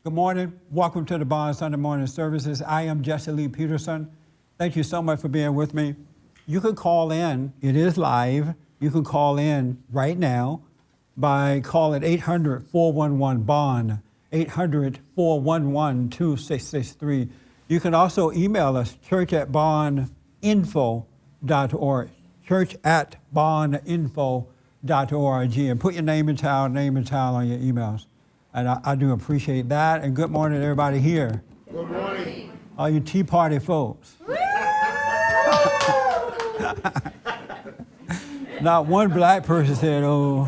Good morning. Welcome to the Bond Sunday morning services. I am Jesse Lee Peterson. Thank you so much for being with me. You can call in. It is live. You can call in right now by calling 800-411-BOND, 800-411-2663. You can also email us, church@bondinfo.org, church@bondinfo.org, and put your name and town on your emails. And I do appreciate that. And good morning, everybody here. Good morning. All you Tea Party folks. Not one black person said, oh.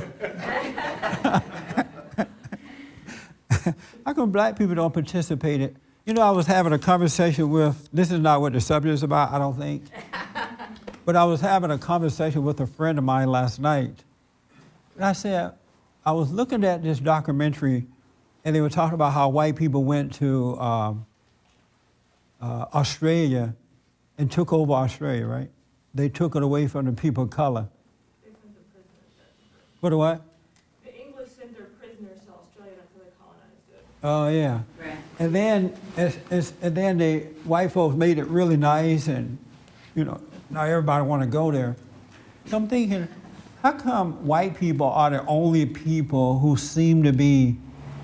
How come black people don't participate in? You know, I was having a conversation with, this is not what the subject is about, I don't think. But I was having a conversation with a friend of mine last night. And I said, I was looking at this documentary, and they were talking about how white people went to Australia and took over Australia, right? They took it away from the people of color. They sent their prisoners. What do what? The English sent their prisoners to Australia until they colonized it. Oh yeah. Right. And then the white folks made it really nice, and you know now everybody want to go there. So I'm thinking, how come white people are the only people who seem to be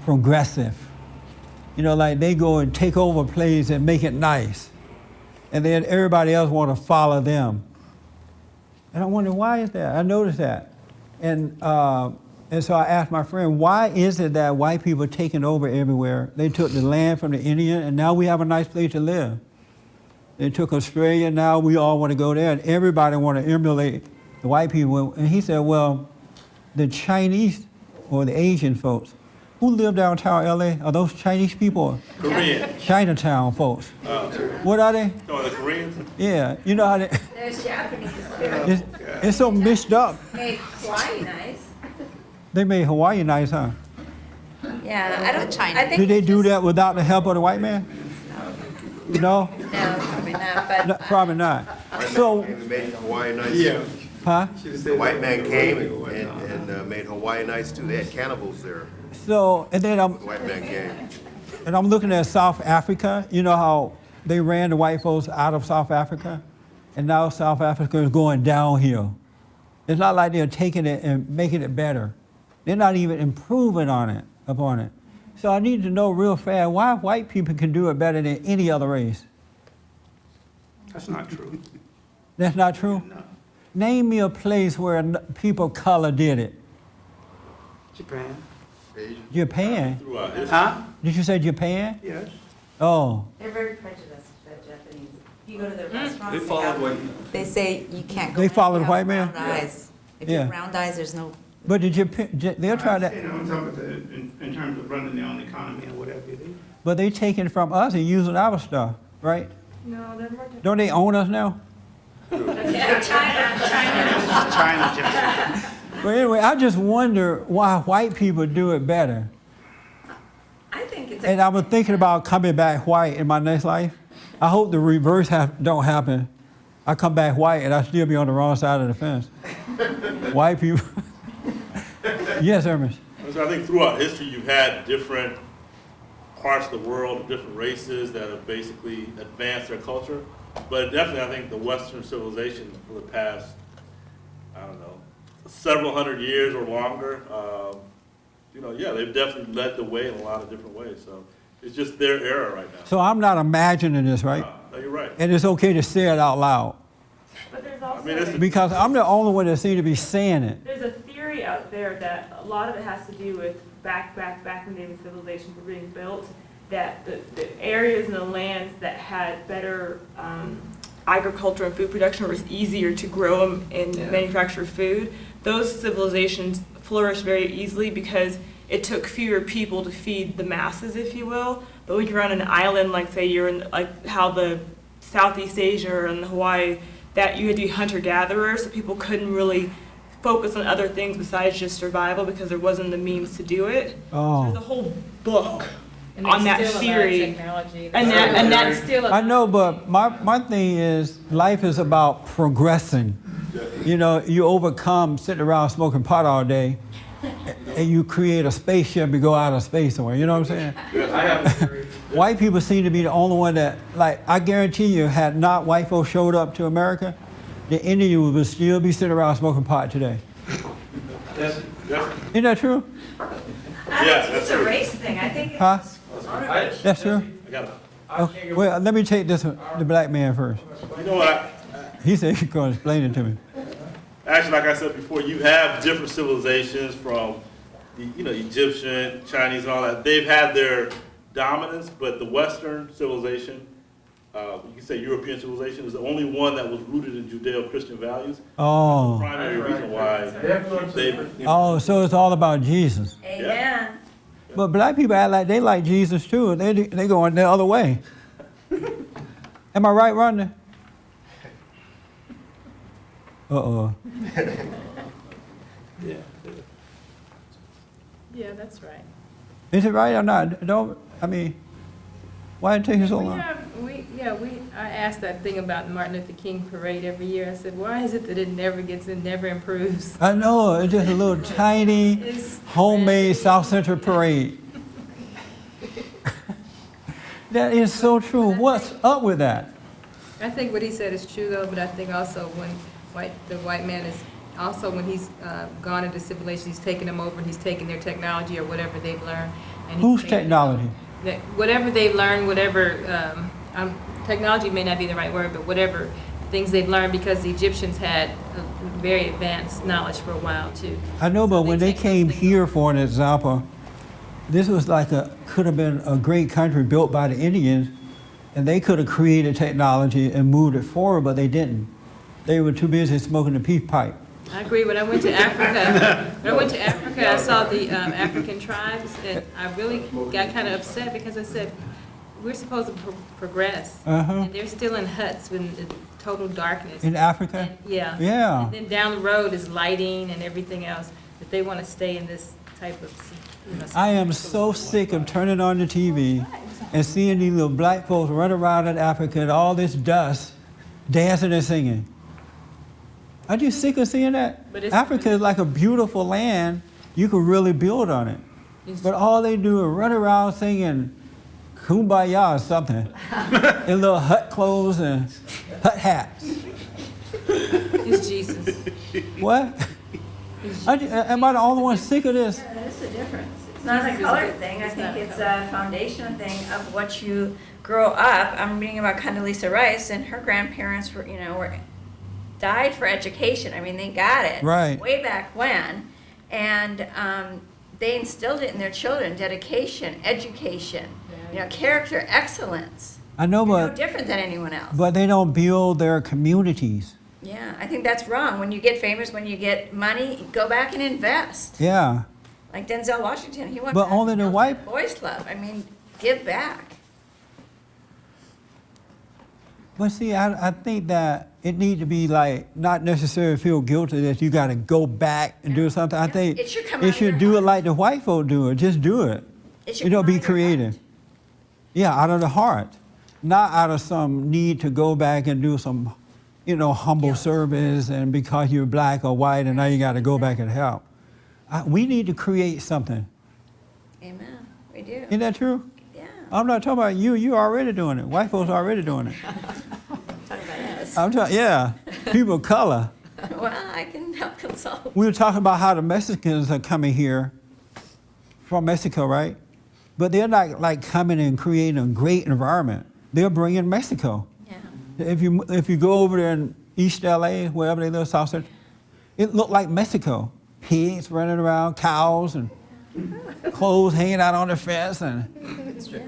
progressive? You know, like they go and take over a place and make it nice, and then everybody else want to follow them. And I wonder, why is that? I noticed that. And so I asked my friend, why is it that white people are taking over everywhere? They took the land from the Indian, and now we have a nice place to live. They took Australia, now we all want to go there, and everybody want to emulate the white people. And he said, well, the Chinese or the Asian folks, who live downtown LA? Are those Chinese people? Korean. Chinatown folks. What are they? Oh, the Koreans? Yeah, you know how they, There's Japanese too. it's so mixed up. Hey, Hawaii nice. They made Hawaii nice, huh? Yeah, I don't. I think Did they do that without the help of the white man? No? No, probably not. But No, probably not. So, And made Hawaii nice. Yeah. huh? The white man came and made Hawaii nice too. They had cannibals there. So, and then The white man came. I'm looking at South Africa. You know how they ran the white folks out of South Africa? And now South Africa is going downhill. It's not like they're taking it and making it better. They're not even improving upon it. So I need to know real fast why white people can do it better than any other race. That's not true. That's not true? No. Name me a place where people of color did it. Japan. Japan? Throughout history. Huh? Did you say Japan? Yes. Oh, they're very prejudiced, the Japanese. You go to the restaurants. They follow white. They say you can't go. They in if follow you the have white man? Brown eyes. If Yeah. you have round eyes, there's no. but did they'll try that, I'm talking about in terms of running their own economy and whatever it is. but they taking from us and using our stuff, right? No, they're more. Don't they own us now? China. But anyway, I just wonder why white people do it better. I think it's. And I was thinking about coming back white in my next life. I hope the reverse don't happen. I come back white and I still be on the wrong side of the fence. White people. Yes, Hermes. So I think throughout history, you've had different parts of the world, different races that have basically advanced their culture. But definitely, I think the Western civilization for the past, I don't know, several hundred years or longer, they've definitely led the way in a lot of different ways. So it's just their era right now. So I'm not imagining this, right? No, you're right. And it's okay to say it out loud. But there's also. I mean, it's Because I'm the only one that seems to be saying it. There's a theory out there that a lot of it has to do with back when the civilizations were being built, that the areas and the lands that had better agriculture and food production, where it was easier to grow them and manufacture food, those civilizations flourished very easily because it took fewer people to feed the masses, if you will. But when you're on an island, like say you're in like how the Southeast Asia and Hawaii, that you had to be hunter-gatherers, so people couldn't really focus on other things besides just survival because there wasn't the means to do it. Oh. So there's a whole book And on that there's still a lot of theory. technology. And that's still. I know, but my thing is life is about progressing. You know, you overcome sitting around smoking pot all day. and you create a spaceship and go out of space somewhere. You know what I'm saying? I have a theory. White people seem to be the only one that, like, I guarantee you, had not white folks showed up to America, the Indians would still be sitting around smoking pot today. Yes, Isn't that true? Yeah, It's a race thing, I think Huh? I, That's true? I got it. Okay, well, let me take this one, the black man first. You know what? He said he's going to explain it to me. Actually, like I said before, you have different civilizations from the, Egyptian, Chinese, and all that. They've had their dominance, but the Western civilization, you can say European civilization, is the only one that was rooted in Judeo-Christian values. Oh. Primary reason why they. Oh, so it's all about Jesus. Amen. But black people act like they like Jesus too. They going the other way. Am I right, Rodney? Uh-oh. Yeah. Yeah, that's right. Is it right or not? Why it take you so long? I asked that thing about the Martin Luther King parade every year. I said, why is it that it never never improves? I know, it's just a little tiny, It's homemade South Central parade. That is so true. What's up with that? I think what he said is true though, but I think also when the white man is, also when he's gone into civilization, he's taken them over and he's taken their technology or whatever they've learned. And he's Whose taken- technology? Whatever they've learned, whatever, technology may not be the right word, but whatever things they've learned, because the Egyptians had a very advanced knowledge for a while too. I know, but So when they take those came things here, for an example, this was like could have been a great country built by the Indians, and they could have created technology and moved it forward, but they didn't. They were too busy smoking the peace pipe. I agree. When I went to Africa, I saw the African tribes, and I really got kind of upset because I said, we're supposed to progress, and they're still in huts in total darkness. In Africa? And, yeah. Yeah. And then down the road is lighting and everything else, but they want to stay in this type of. I am so sick of turning on the TV and seeing these little black folks run around in Africa and all this dust, dancing and singing. Aren't you sick of seeing that? But it's- Africa is like a beautiful land. You could really build on it. But all they do is run around singing Kumbaya or something in little hut clothes and hut hats. It's Jesus. What? Am I the only one sick of this? Yeah, that is a difference. It's not a color thing, I think it's a foundation thing of what you grow up. I'm reading about Condoleezza Rice, and her grandparents were died for education. I mean, they got it. Right. Way back when. And they instilled it in their children, dedication, education, character, excellence. I know, They're no but different than anyone else. but they don't build their communities. Yeah, I think that's wrong. When you get famous, when you get money, go back and invest. Yeah. Like Denzel Washington, he went But back only and the built white- the boys club. I mean, give back. But see, I think that it needs to be like, not necessarily feel guilty that you got to go back and do something. I think It should come out of should your do it heart. like the white folk do it. Just do it. It should come out Be of your creative. heart. Yeah, out of the heart. Not out of some need to go back and do some, humble Guilt. service and because you're black or white and now you got to go back and help. We need to create something. Amen. We do. Isn't that true? Yeah. I'm not talking about you. You're already doing it. White folks are already doing it. Talking about us. I'm talking, yeah. People of color. Well, I can help consult. We were talking about how the Mexicans are coming here from Mexico, right? But they're not like coming and creating a great environment. They're bringing Mexico. Yeah. If you go over there in East LA, wherever they live, South Central, it looked like Mexico. Pigs running around, cows, and clothes hanging out on the fence, and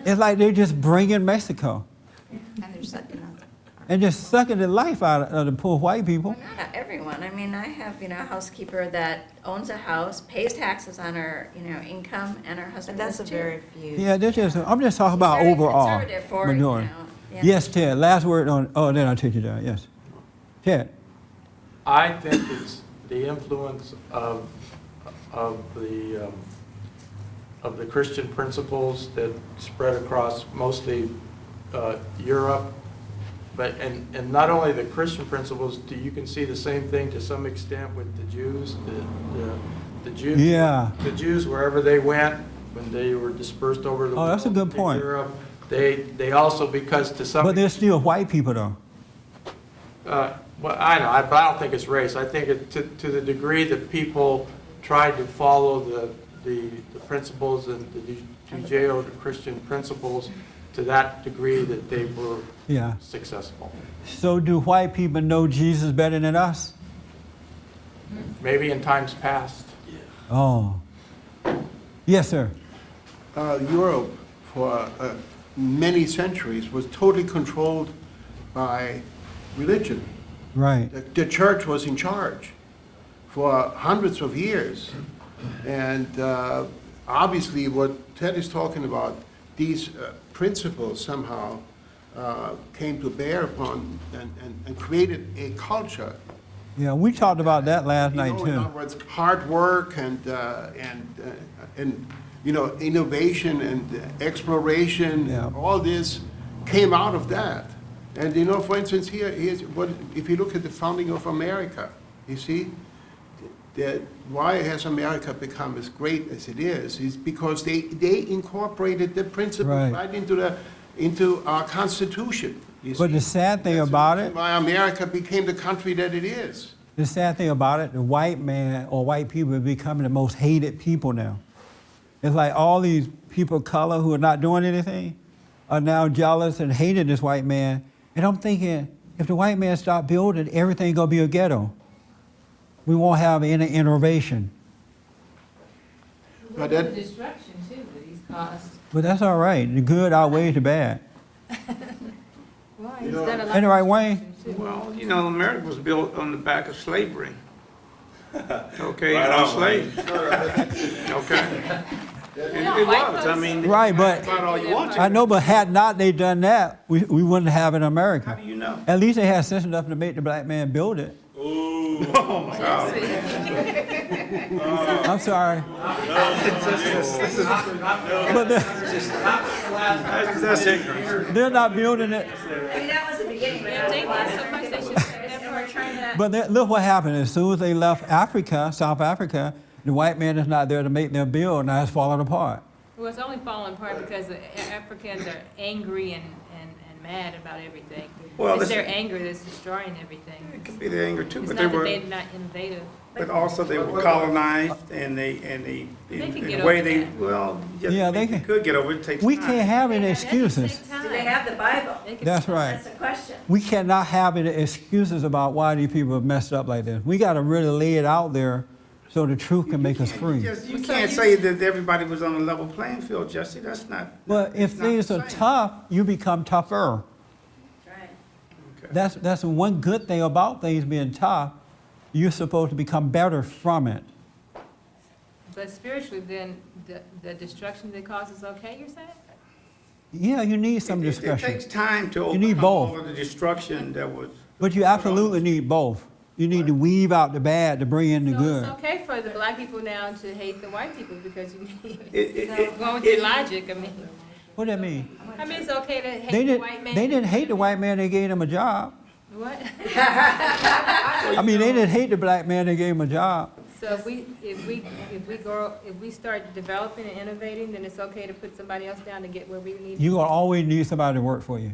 it's like they're just bringing Mexico And they're sucking up. and just sucking the life out of the poor white people. Well, not everyone. I mean, I have, a housekeeper that owns a house, pays taxes on her, income, and her But husband that's does a too. very few. Yeah, I'm just talking about Very overall conservative for, majority. yeah. Yes, Ted. Last word on. Oh, then I'll take you down. Yes, Ted. I think it's the influence of the Christian principles that spread across mostly Europe, and not only the Christian principles. You can see the same thing to some extent with the Jews. The Jews, Yeah. the Jews, wherever they went, when they were dispersed over the Oh, that's a world, good point. Europe, they also, because to some But they're still white people, though. well, I know, but I don't think it's race. I think to the degree that people tried to follow the principles and the Judeo-Christian principles, to that degree that they were Yeah. successful. So do white people know Jesus better than us? Maybe in times past. Oh. Yes, sir. Europe for many centuries was totally controlled by religion. Right. The church was in charge for hundreds of years. And obviously what Ted is talking about, these principles somehow came to bear upon and created a culture. Yeah, we talked about that last You night, know, in too. other words, hard work and you know, innovation and exploration, Yeah. all this came out of that. And you know, for instance, here's what, if you look at the founding of America, you see, that why has America become as great as it is because they incorporated the principles Right. right into our Constitution. You But see. the sad thing That's the about reason it, why America became the country that it is. the sad thing about it, the white man or white people are becoming the most hated people now. It's like all these people of color who are not doing anything are now jealous and hating this white man. And I'm thinking, if the white man stop building, everything gonna be a ghetto. We won't have any innovation. But that- The destruction too that he's caused. But that's all right. The good outweighs the bad. Why? You He's know- done a lot Ain't it of right, Wayne? destruction, too. Well, you know, America was built on the back of slavery. Okay, Right on on, slaves. Okay. It white was, I folks- mean. Right, but About all you want to. I know, but had not they done that, we wouldn't have it in How America. do you know? At least they had sense enough to make the black man build it. Ooh. Oh, my God. I'm sorry. But That's ignorant. they're not building it. I mean, that was the beginning, but If they did so much, they should have never turned that. But look what happened. As soon as they left Africa, South Africa, the white man is not there to make their build. Now it's falling apart. Well, it's only falling apart because the Africans are angry and mad about everything. Well, It's it's- their anger that's destroying everything. It could be the anger too, It's but not they that were, they're not innovative. but also they were colonized and They can in get the way over they, that. well, Yeah, they they can. could get over it, it takes time. We can't have any That just excuses. takes time. do they have the Bible? They can- That's right. That's the question. We cannot have any excuses about why these people have messed up like this. We got to really lay it out there so the truth can make us free. You can't say that everybody was on a level playing field, Jesse, that's not. But if it's not things the are same. tough, you become tougher. Right. Okay. That's one good thing about things being tough. You're supposed to become better from it. But spiritually, then, the destruction that causes okay, you're saying? Yeah, you need some It discretion. takes time to You need overcome both. all of the destruction that was. But you absolutely need both. You need to weave out the bad to bring in the So good. it's okay for the black people now to hate the white people because you, It- going with your logic, I mean. What do that mean? I mean, it's okay to They hate the didn't, white man. they didn't hate the white man, they gave him a job. What? I mean, they didn't hate the black man, they gave him a job. So if we start developing and innovating, then it's okay to put somebody else down to get where we need, You're gonna always need somebody to work for you.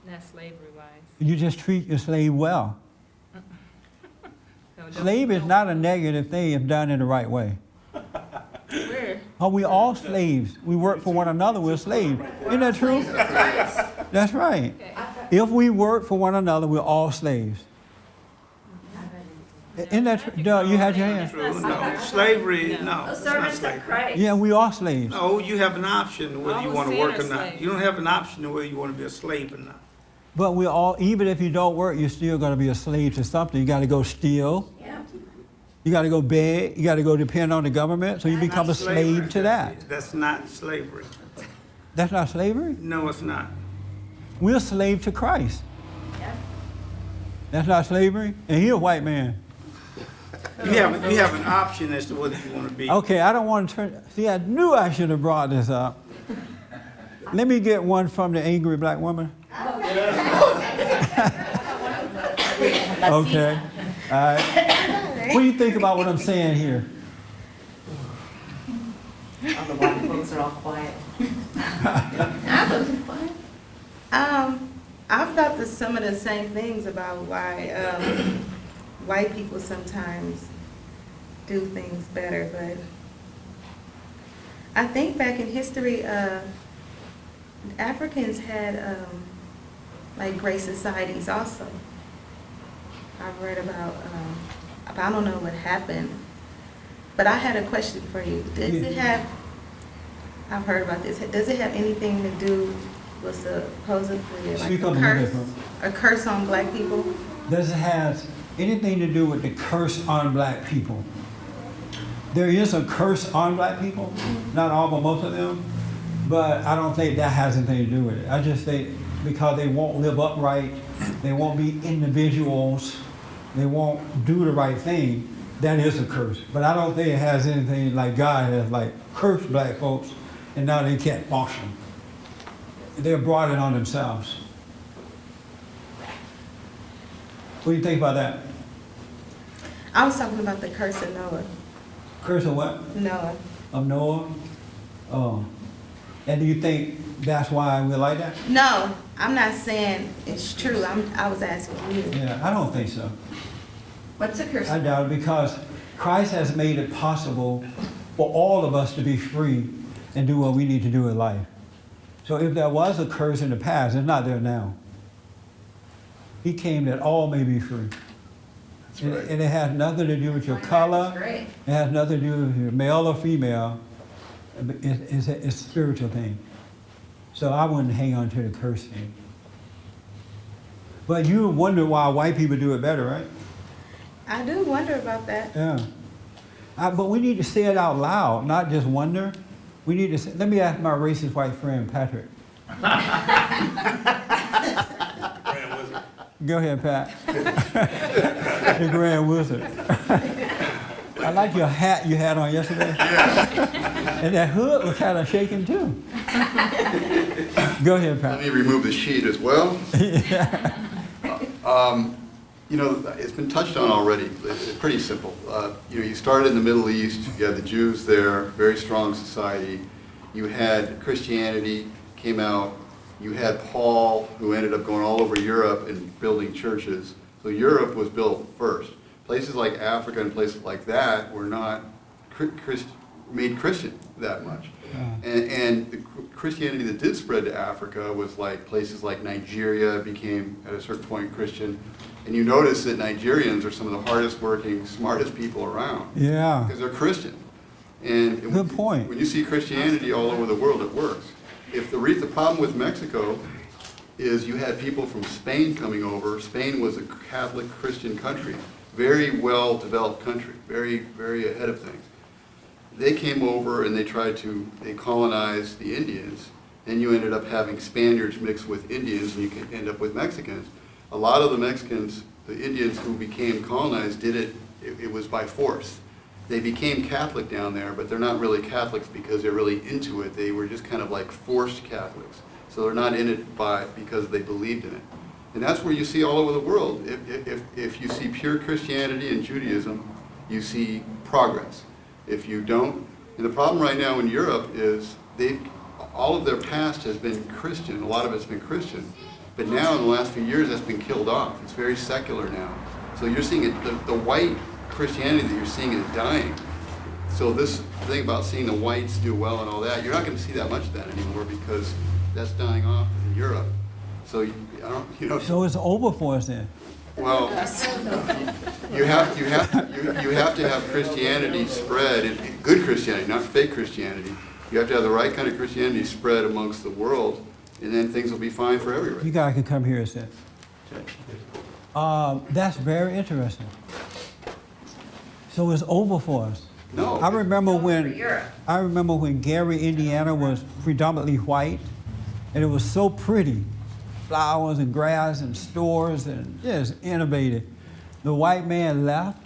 not slavery wise. You just treat your slave well. No, Slave is not a negative thing if done in the right way. Where? Oh, we all slaves. We work for one another, we're slaves. Isn't that true? That's right. Okay. If we work for one another, we're all slaves. Isn't that true? Doug, you had your hand? True, no, slavery, no, No. it's not Servants of slavery. Christ. Yeah, we are slaves. No, you have an option whether you All want to sin work are or not. slaves. You don't have an option whether you want to be a slave or not. But we all, even if you don't work, you're still gonna be a slave to something. You gotta go steal, Yeah. you gotta go beg, you gotta go depend on the government, so you become a Not slavery, slave to that. Jesse. That's not slavery. That's not slavery? No, it's not. We're a slave to Christ. Yeah. That's not slavery? And he a white man. You have an option as to whether you want to be. Okay, I don't want to turn, see, I knew I should have brought this up. Let me get one from the angry black woman. Okay, all right. What do you think about what I'm saying here? All the white folks are all quiet. I wasn't quiet. I've thought some of the same things about why white people sometimes do things better, but I think back in history, Africans had like great societies also. I've read about, I don't know what happened, but I had a question for you. Does it have, I've heard about this, does it have anything to do with supposedly like a curse on black people? Does it have anything to do with the curse on black people? There is a curse on black people, not all, but most of them, but I don't think that has anything to do with it. I just think because they won't live upright, they won't be individuals, they won't do the right thing, that is a curse. But I don't think it has anything like God has like cursed black folks and now they can't function. They brought it on themselves. What do you think about that? I was talking about the curse of Noah. Curse of what? Noah. Of Noah? Oh. And do you think that's why we're like that? No, I'm not saying it's true. I was asking you. Yeah, I don't think so. What's the curse? I doubt it because Christ has made it possible for all of us to be free and do what we need to do in life. So if there was a curse in the past, it's not there now. He came that all may be free. And, and it has nothing to do with your color. Great. It has nothing to do with your male or female. It's a spiritual thing. So I wouldn't hang on to the curse thing. But you wonder why white people do it better, right? I do wonder about that. Yeah. But we need to say it out loud, not just wonder. We need to say, let me ask my racist white friend, Patrick. Grand Wizard. Go ahead, Pat. The Grand Wizard. I like your hat you had on yesterday. And that hood was kind of shaking too. Go ahead, Pat. Let me remove the sheet as well. You know, it's been touched on already. It's pretty simple. You know, you started in the Middle East. You had the Jews there, very strong society. You had Christianity came out. You had Paul, who ended up going all over Europe and building churches. So Europe was built first. Places like Africa and places like that were not made Christian that much. And the Christianity that did spread to Africa was like places like Nigeria became at a certain point Christian. And you notice that Nigerians are some of the hardest working, smartest people around. Yeah. Because they're Christian. And Good point. When you see Christianity all over the world, it works. If the problem with Mexico is you had people from Spain coming over. Spain was a Catholic Christian country, very well developed country, very, very ahead of things. They came over and they colonized the Indians. Then you ended up having Spaniards mixed with Indians, and you could end up with Mexicans. A lot of the Mexicans, the Indians who became colonized, did it was by force. They became Catholic down there, but they're not really Catholics because they're really into it. They were just kind of like forced Catholics. So they're not in it because they believed in it. And that's where you see all over the world. If you see pure Christianity and Judaism, you see progress. If you don't, and the problem right now in Europe is all of their past has been Christian. A lot of it's been Christian. But now in the last few years, that's been killed off. It's very secular now. So you're seeing it, the white Christianity that you're seeing is dying. So this thing about seeing the whites do well and all that, you're not going to see that much of that anymore because that's dying off in Europe. So So it's over for us then. Well, you have to have Christianity spread, and good Christianity, not fake Christianity. You have to have the right kind of Christianity spread amongst the world, and then things will be fine for everybody. You guys can come here and sit. That's very interesting. So it's over for us. No. I remember Europe. when Gary, Indiana was predominantly white, and it was so pretty. Flowers and grass and stores and just innovative. The white man left,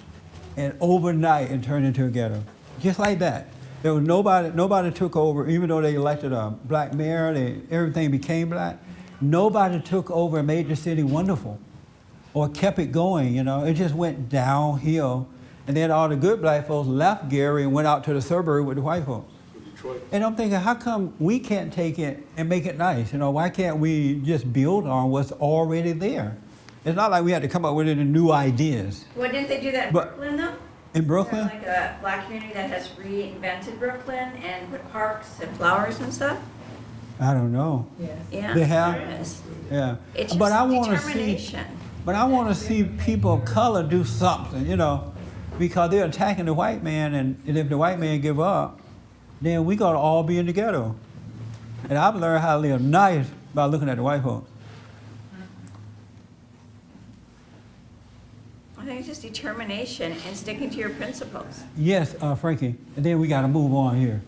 and overnight it turned into a ghetto. Just like that. There was nobody took over, even though they elected a black mayor, everything became black. Nobody took over and made the city wonderful or kept it going, you know. It just went downhill. And then all the good black folks left Gary and went out to the suburb with the white folks. Detroit. And I'm thinking, how come we can't take it and make it nice? You know, why can't we just build on what's already there? It's not like we had to come up with any new ideas. Well, didn't they do that in But- Brooklyn, though? In Is Brooklyn? there like a black community that has reinvented Brooklyn and put parks and flowers and stuff? I don't know. Yeah. They have? there is. Yeah. It's But I just want to see, determination. but I want to see people of color do something, you know, because they're attacking the white man, and if the white man give up, then we gotta all be in the ghetto. And I've learned how to live nice by looking at the white folks. I think it's just determination and sticking to your principles. Yes, Frankie. And then we got to move on here.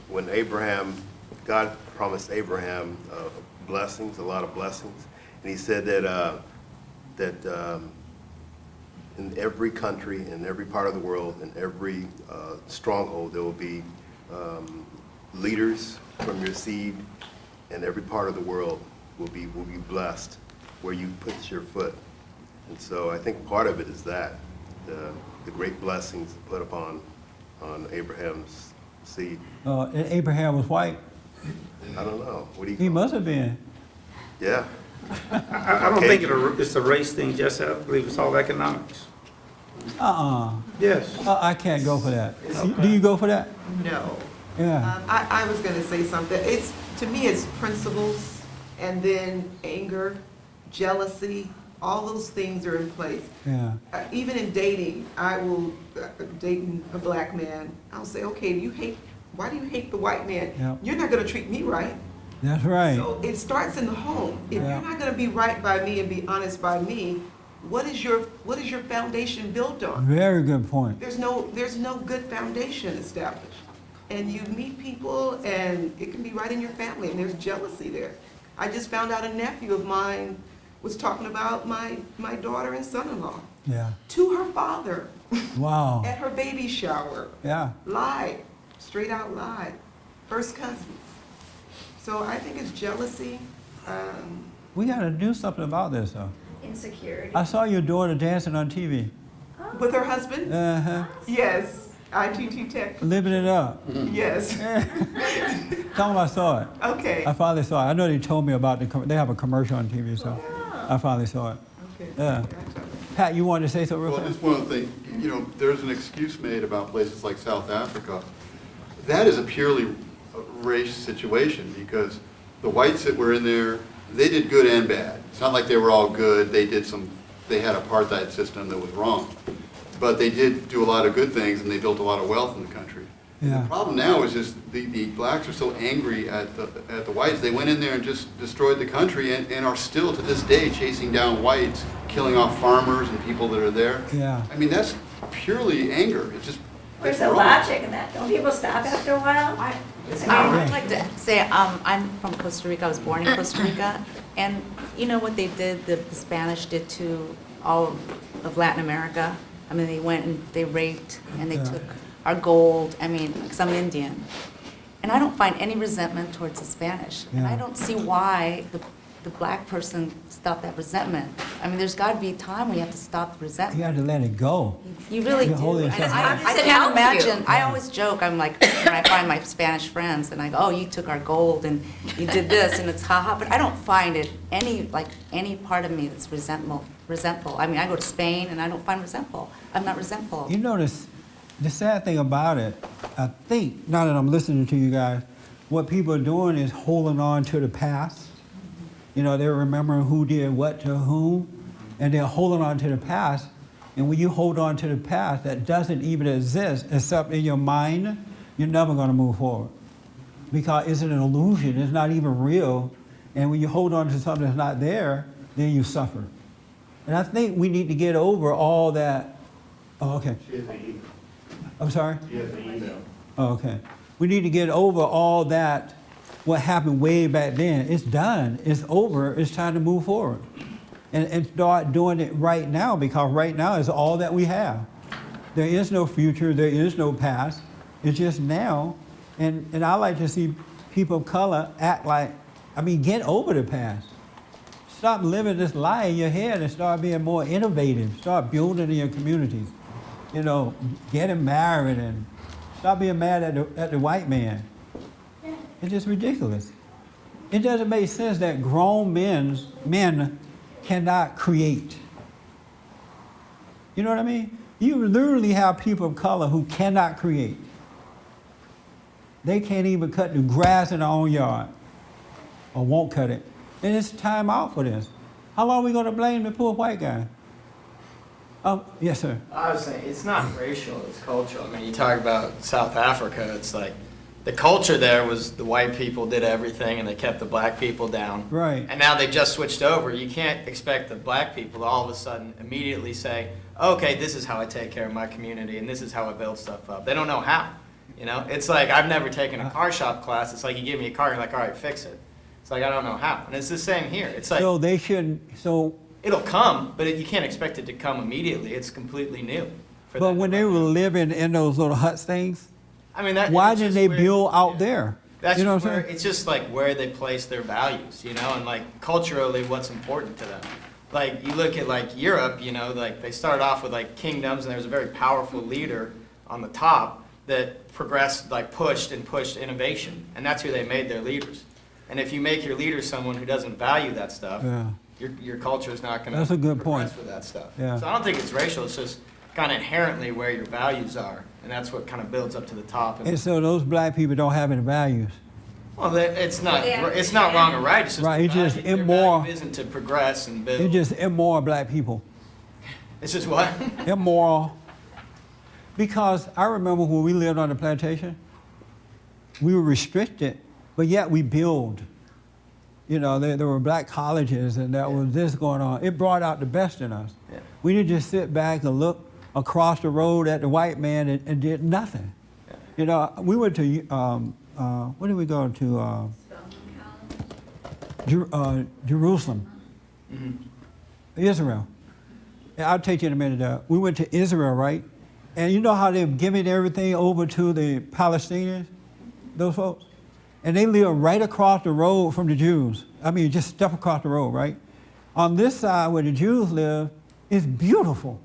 When God promised Abraham blessings, a lot of blessings, and he said that in every country, in every part of the world, in every stronghold, there will be leaders from your seed, and every part of the world will be blessed where you put your foot. And so I think part of it is that the great blessings put upon Abraham's seed. And Abraham was white. I don't know. What do you? He must have been. Yeah. I don't think it's a race thing, Jesse. I believe it's all economics. Yes. I can't go for that. Do you go for that? No. Yeah. I was going to say something. To me, it's principles, and then anger, jealousy, all those things are in place. Yeah. Even in dating, I will, dating a black man, I'll say, okay, why do you hate the white man? Yep. You're not going to treat me right. That's right. So it starts in the home. If Yeah. you're not going to be right by me and be honest by me, what is your foundation built on? Very good point. There's no good foundation established. And you meet people, and it can be right in your family, and there's jealousy there. I just found out a nephew of mine was talking about my daughter and son-in-law Yeah. to her father Wow. at her baby shower. Yeah. Lied, straight out lied. First cousin. So I think it's jealousy. We got to do something about this, though. Insecurity. I saw your daughter dancing on TV. With her husband? Uh-huh. Yes. ITT Tech. Living it up. Yes. Tell them I saw it. Okay. I finally saw it. I know they told me about they have a commercial on TV, so I finally saw it. Okay. Yeah. Pat, you wanted to say something real Well, fast? just one thing, there's an excuse made about places like South Africa. That is a purely race situation, because the whites that were in there, they did good and bad. It's not like they were all good. They had an apartheid system that was wrong. But they did do a lot of good things, and they built a lot of wealth in the country. Yeah. The problem now is just the blacks are so angry at the whites. They went in there and just destroyed the country, and are still to this day chasing down whites, killing off farmers and people that are there. Yeah. I mean, that's purely anger. It's just Where's it's the wrong. logic in that? Don't people stop after a while? I'd like to say, I'm from Costa Rica. I was born in Costa Rica. And you know what they did, the Spanish did to all of Latin America? I mean, they went and they raped and they took our gold. I mean, because I'm Indian. And I don't find any resentment towards the Spanish. And I don't see why the black person stopped that resentment. I mean, there's got to be a time when you have to stop the resentment. You have to let it go. You really You're do. holding And something I back. can't imagine. I always joke. I'm like, when I find my Spanish friends, and I go, "Oh, you took our gold, and you did this," and it's haha. But I don't find it any part of me that's resentful. I mean, I go to Spain, and I don't find resentful. I'm not resentful. You notice the sad thing about it, I think, now that I'm listening to you guys, what people are doing is holding on to the past. You know, they're remembering who did what to whom, and they're holding on to the past. And when you hold on to the past that doesn't even exist except in your mind, you're never going to move forward. Because it's an illusion, it's not even real. And when you hold on to something that's not there, then you suffer. And I think we need to get over all that. Oh, okay. I'm sorry? Oh, okay. We need to get over all that, what happened way back then. It's done. It's over. It's time to move forward. And start doing it right now, because right now is all that we have. There is no future. There is no past. It's just now. And I like to see people of color act like, get over the past. Stop living this lie in your head and start being more innovative. Start building in your communities. you know, getting married and stop being mad at the white man. It's just ridiculous. It doesn't make sense that grown men cannot create. You know what I mean? You literally have people of color who cannot create. They can't even cut the grass in their own yard, or won't cut it. And it's time out for this. How long are we going to blame the poor white guy? Yes, sir. I was saying, it's not racial, it's cultural. I mean, you talk about South Africa, it's like, the culture there was the white people did everything and they kept the black people down. Right. And now they just switched over. You can't expect the black people to all of a sudden immediately say, okay, this is how I take care of my community and this is how I build stuff up. They don't know how. You know, it's like, I've never taken a car shop class. It's like you give me a car, you're like, all right, fix it. It's like, I don't know how. And it's the same here. It's like, So they shouldn't, it'll come, but you can't expect it to come immediately. It's completely new. But when they were living in those little huts things, I mean, that, why it's didn't just they weird. build out there? That's You know just what I'm where, saying? it's just like where they place their values, you know, and like culturally what's important to them. Like you look at like Europe, you know, like they started off with like kingdoms and there was a very powerful leader on the top that progressed, like pushed innovation. And that's who they made their leaders. And if you make your leader someone who doesn't value that stuff, Yeah. your culture is not going to That's a good progress point. with that stuff. Yeah. So I don't think it's racial, it's just kind of inherently where your values are. And that's what kind of builds up to the top. And so those black people don't have any values. Well, it's not wrong or right. It's just Right, it's just their value immoral. isn't to progress and build. It's just immoral black people. It's just what? Immoral. Because I remember when we lived on the plantation, we were restricted, but yet we build. You know, there were black colleges and there was this going on. It brought out the best in us. Yeah. We didn't just sit back and look across the road at the white man and did nothing. Yeah. You know, we went to, where did we go to? Jerusalem, Israel. And I'll take you in a minute. We went to Israel, right? And you know how they've given everything over to the Palestinians, those folks? And they live right across the road from the Jews. I mean, just step across the road, right? On this side where the Jews live, it's beautiful.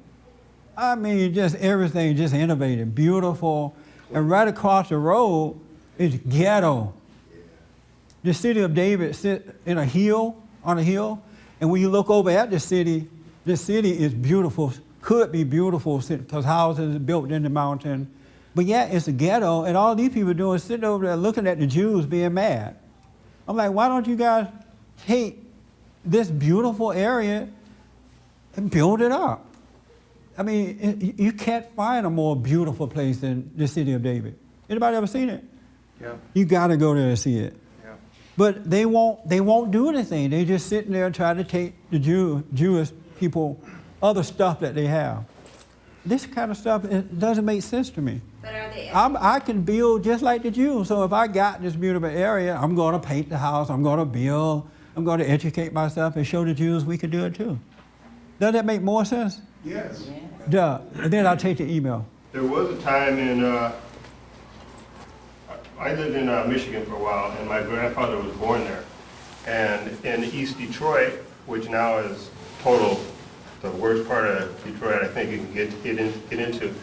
I mean, just everything just innovative, beautiful. And right across the road is ghetto. The city of David sits in a hill, on a hill. And when you look over at the city is beautiful, could be beautiful because houses are built in the mountain. But yeah, it's a ghetto, and all these people are doing is sitting over there looking at the Jews being mad. I'm like, why don't you guys take this beautiful area and build it up? I mean, you can't find a more beautiful place than the city of David. Anybody ever seen it? Yeah. You gotta go there and see it. Yeah. But they won't do anything. They just sitting there trying to take the Jewish people other stuff that they have. This kind of stuff, it doesn't make sense to me. But are they? I can build just like the Jews. So if I got this beautiful area, I'm going to paint the house, I'm going to build, I'm going to educate myself and show the Jews we can do it too. Does that make more sense? Yes. Duh. And then I'll take the email. There was a time in, I lived in Michigan for a while, and my grandfather was born there. And in East Detroit, which now is the worst part of Detroit I think you can get into,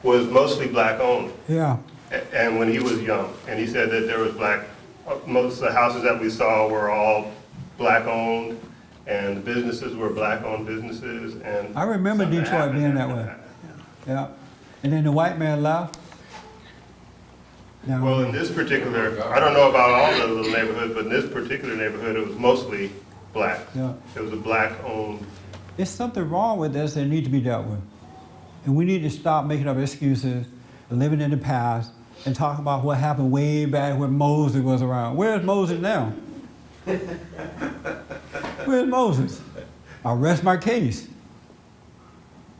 was mostly black owned. Yeah. And when he was young, and he said that there was most of the houses that we saw were all black owned, and the businesses were black owned businesses, and I remember something Detroit happened being that after way. Yeah. And then the white man left. Now, Well, in this particular, I don't know about all the little neighborhoods, but in this particular neighborhood, it was mostly black. Yeah. It was a black-owned. There's something wrong with this that needs to be dealt with. And we need to stop making up excuses and living in the past and talk about what happened way back when Moses was around. Where's Moses now? Where's Moses? I'll rest my case.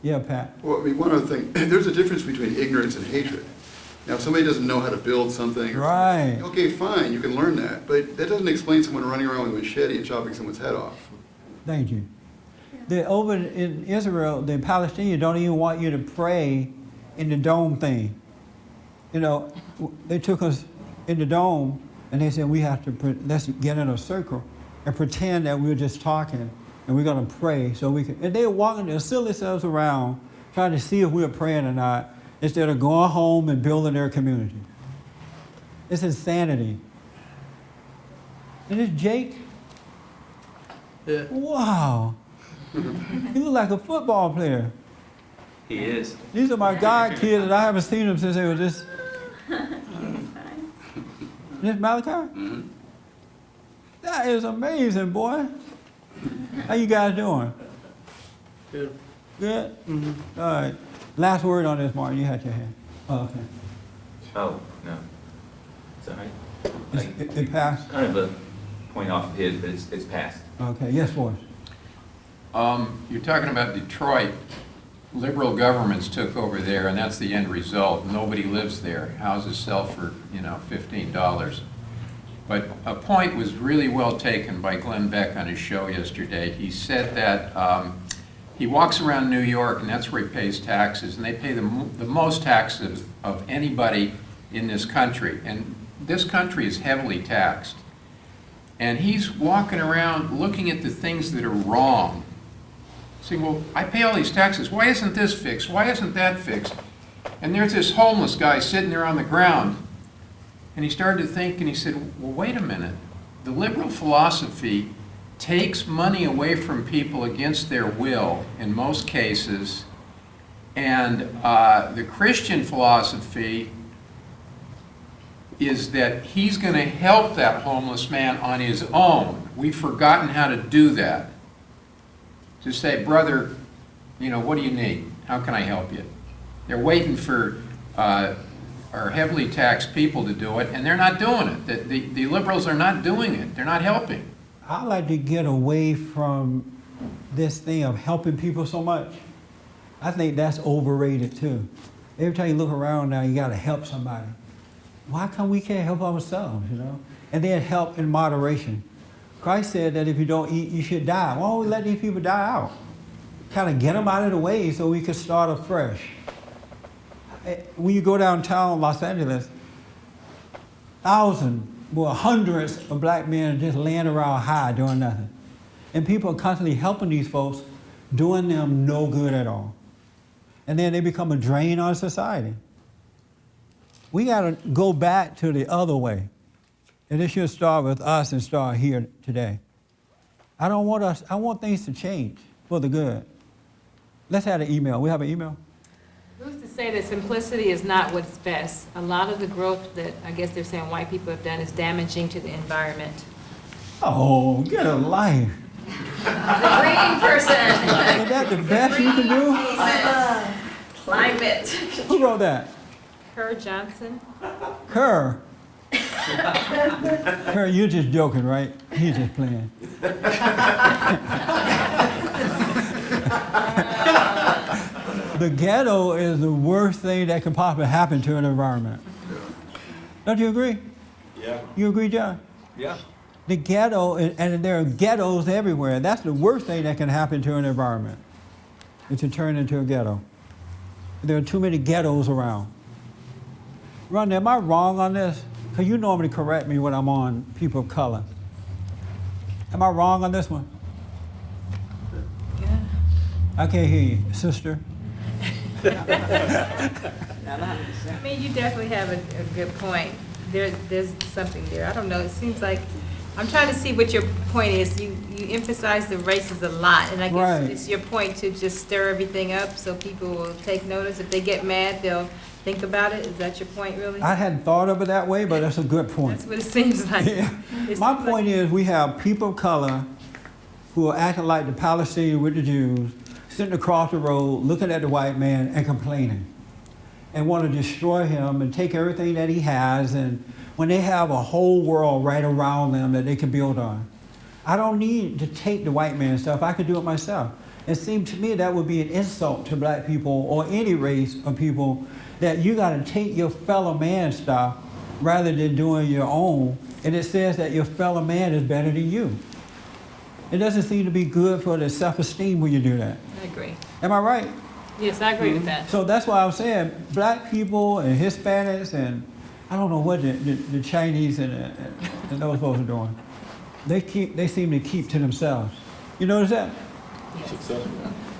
Yeah, Pat. Well, I mean, one other thing, there's a difference between ignorance and hatred. Now, if somebody doesn't know how to build something, Right. okay, fine, you can learn that, but that doesn't explain someone running around with a machete and chopping someone's head off. Thank you. Over in Israel, the Palestinians don't even want you to pray in the dome thing. You know, they took us in the dome and they said we have to, let's get in a circle and pretend that we're just talking and we're going to pray so we can, and they're walking, they'll seal themselves around trying to see if we're praying or not, instead of going home and building their community. It's insanity. And this Jake, Yeah. wow. He look like a football player. He is. These are my god kids, and I haven't seen them since they were just. This Malachi? Mm-hmm. That is amazing, boy. How you guys doing? Good. Good? All right. Last word on this, Martin. You had your hand. Oh, okay. Oh, no. Sorry. It passed? Kind of a point off of his, but it's passed. Okay. Yes, Forrest. You're talking about Detroit. Liberal governments took over there, and that's the end result. Nobody lives there. Houses sell for, $15. But a point was really well taken by Glenn Beck on his show yesterday. He said that he walks around New York, and that's where he pays taxes, and they pay the most taxes of anybody in this country. And this country is heavily taxed. And he's walking around looking at the things that are wrong. Saying, well, I pay all these taxes. Why isn't this fixed? Why isn't that fixed? And there's this homeless guy sitting there on the ground. And he started to think, and he said, well, wait a minute. The liberal philosophy takes money away from people against their will in most cases. And the Christian philosophy is that he's going to help that homeless man on his own. We've forgotten how to do that. To say, brother, what do you need? How can I help you? They're waiting for our heavily taxed people to do it, and they're not doing it. The liberals are not doing it. They're not helping. I like to get away from this thing of helping people so much. I think that's overrated too. Every time you look around now, you got to help somebody. Why come we can't help ourselves, And then help in moderation. Christ said that if you don't eat, you should die. Why don't we let these people die out? Kind of get them out of the way so we can start afresh. When you go downtown Los Angeles, hundreds of black men just laying around high doing nothing. And people are constantly helping these folks, doing them no good at all. And then they become a drain on society. We got to go back to the other way. And it should start with us and start here today. I want things to change for the good. Let's have an email. We have an email? Who's to say that simplicity is not what's best? A lot of the growth that I guess they're saying white people have done is damaging to the environment. Oh, get a life. The green person. Is that the best you can do? Climate. Who wrote that? Kerr Johnson? Kerr. Kerr, you're just joking, right? He's just playing. The ghetto is the worst thing that can possibly happen to an environment. Don't you agree? Yeah. You agree, John? Yeah. The ghetto, and there are ghettos everywhere. That's the worst thing that can happen to an environment, is to turn into a ghetto. There are too many ghettos around. Rhonda, am I wrong on this? Because you normally correct me when I'm on people of color. Am I wrong on this one? Yeah. I can't hear you, sister. I mean, you definitely have a good point. There's something there. I don't know. It seems like I'm trying to see what your point is. You emphasize the races a lot, and I guess Right. it's your point to just stir everything up so people will take notice. If they get mad, they'll think about it. Is that your point, really? I hadn't thought of it that way, but that's a good point. That's what it seems like. Yeah. My point is we have people of color who are acting like the Palestinians with the Jews, sitting across the road, looking at the white man and complaining, and want to destroy him and take everything that he has, and when they have a whole world right around them that they can build on. I don't need to take the white man's stuff. I could do it myself. It seemed to me that would be an insult to black people or any race of people, that you got to take your fellow man's stuff rather than doing your own. And it says that your fellow man is better than you. It doesn't seem to be good for the self-esteem when you do that. I agree. Am I right? Yes, I agree with that. So that's why I'm saying black people and Hispanics and I don't know what the Chinese and those folks are doing. They seem to keep to themselves. You notice that?